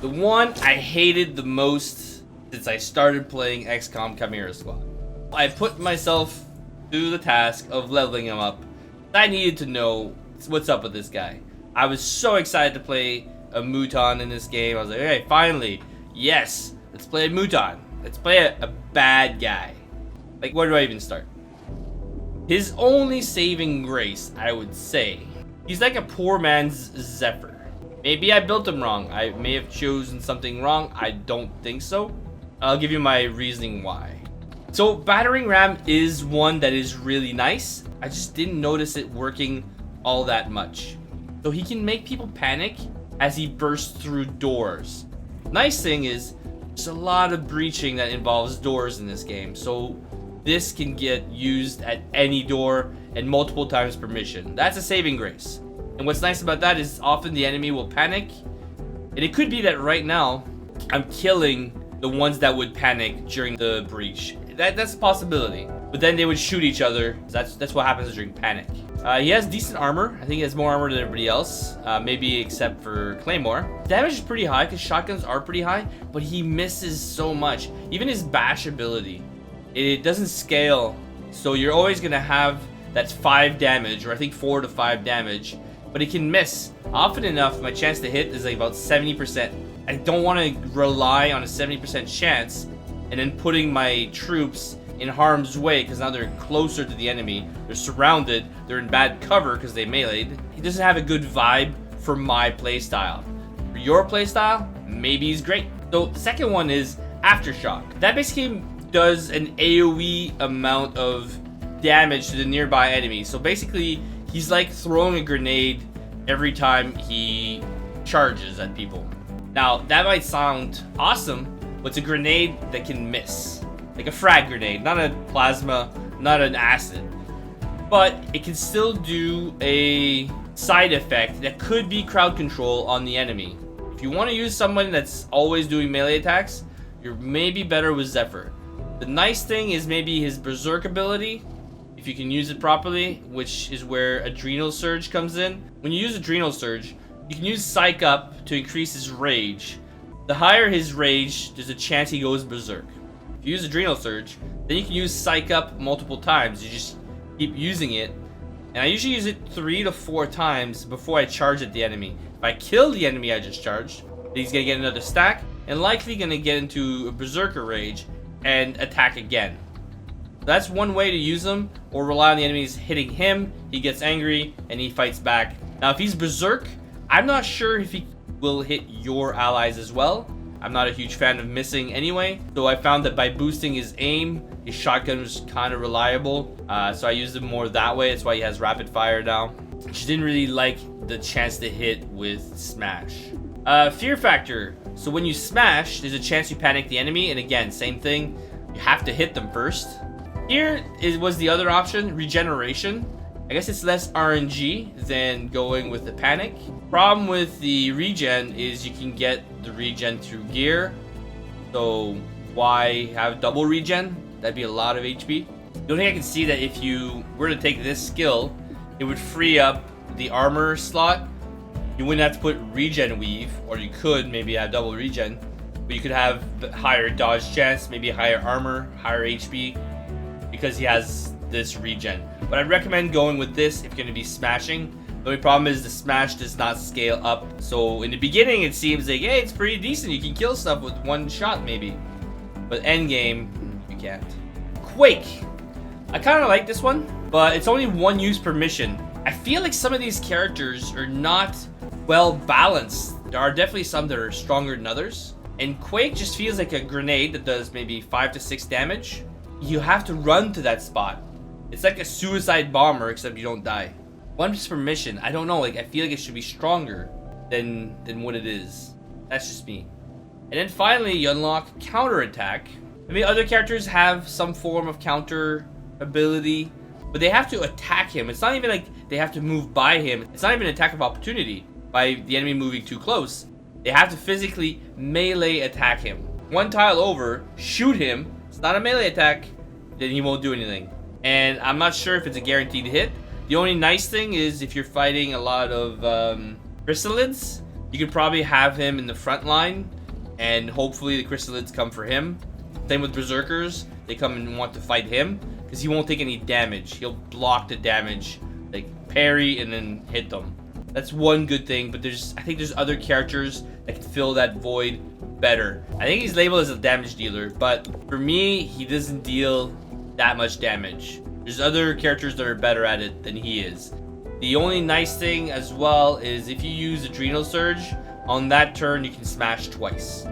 The one I hated the most since I started playing X-Com Chimera Squad. I put myself through the task of leveling him up. I needed to know what's up with this guy. I was so excited to play a Muton in this game. I was like, okay, finally, yes, let's play a Muton. Let's play a bad guy. Like, where do I even start? His only saving grace, I would say, he's like a poor man's Zephyr. Maybe I built him wrong. I may have chosen something wrong. I don't think so. I'll give you my reasoning why. So battering ram is one that is really nice. I just didn't notice it working all that much. So he can make people panic as he bursts through doors. Nice thing is there's a lot of breaching that involves doors in this game. So this can get used at any door and multiple times per mission. That's a saving grace. And what's nice about that is often the enemy will panic. And it could be that right now I'm killing the ones that would panic during the breach. That's a possibility. But then they would shoot each other. That's what happens during panic. He has decent armor. I think he has more armor than everybody else. Maybe except for Claymore. Damage is pretty high because shotguns are pretty high. But he misses so much. Even his bash ability, it doesn't scale. So you're always going to have that 5 damage. Or I think 4 to 5 damage. But it can miss. Often enough, my chance to hit is like about 70%. I don't want to rely on a 70% chance and then putting my troops in harm's way because now they're closer to the enemy. They're surrounded. They're in bad cover because they meleeed. He doesn't have a good vibe for my playstyle. For your playstyle, maybe he's great. So the second one is Aftershock. That basically does an AoE amount of damage to the nearby enemy. So basically, he's like throwing a grenade every time he charges at people. Now, that might sound awesome, but it's a grenade that can miss. Like a frag grenade, not a plasma, not an acid. But it can still do a side effect that could be crowd control on the enemy. If you want to use someone that's always doing melee attacks, you're maybe better with Zephyr. The nice thing is maybe his Berserk ability, if you can use it properly, which is where Adrenal Surge comes in. When you use Adrenal Surge, you can use Psych Up to increase his rage. The higher his rage, there's a chance he goes Berserk. If you use Adrenal Surge, then you can use Psych Up multiple times. You just keep using it. And I usually use it 3 to 4 times before I charge at the enemy. If I kill the enemy I just charged, then he's going to get another stack and likely going to get into a Berserker Rage and attack again. That's one way to use him, or rely on the enemies hitting him, he gets angry, and he fights back. Now if he's Berserk, I'm not sure if he will hit your allies as well. I'm not a huge fan of missing anyway, so I found that by boosting his aim, his shotgun was kind of reliable, so I used him more that way. That's why he has rapid fire now. She didn't really like the chance to hit with Smash. Fear factor. So when you smash, there's a chance you panic the enemy, and again, same thing, you have to hit them first. Here was the other option, regeneration. I guess it's less RNG than going with the panic. Problem with the regen is you can get the regen through gear. So why have double regen? That'd be a lot of HP. The only thing I can see that if you were to take this skill, it would free up the armor slot. You wouldn't have to put regen weave, or you could maybe have double regen, but you could have higher dodge chance, maybe higher armor, higher HP, because he has this regen. But I'd recommend going with this if you're going to be smashing. The only problem is the smash does not scale up. So in the beginning it seems like, hey, it's pretty decent. You can kill stuff with one shot maybe. But end game, you can't. Quake. I kind of like this one, but it's only one use per mission. I feel like some of these characters are not well balanced. There are definitely some that are stronger than others. And Quake just feels like a grenade that does maybe 5 to 6 damage. You have to run to that spot. It's like a suicide bomber, except you don't die. One just per mission. I don't know. Like, I feel like it should be stronger than what it is. That's just me. And then finally, you unlock counterattack. I mean, other characters have some form of counter ability, but they have to attack him. It's not even like they have to move by him. It's not even an attack of opportunity by the enemy moving too close. They have to physically melee attack him. One tile over, shoot him. It's not a melee attack, then he won't do anything. And I'm not sure if it's a guaranteed hit. The only nice thing is if you're fighting a lot of chrysalids, You could probably have him in the front line, and hopefully the Chrysalids come for him. Same with Berserkers. They come and want to fight him, because he won't take any damage. He'll block the damage, like parry and then hit them. That's one good thing, but I think there's other characters that can fill that void better. I think he's labeled as a damage dealer, but for me, he doesn't deal that much damage. There's other characters that are better at it than he is. The only nice thing as well is if you use Adrenal Surge, on that turn you can smash twice.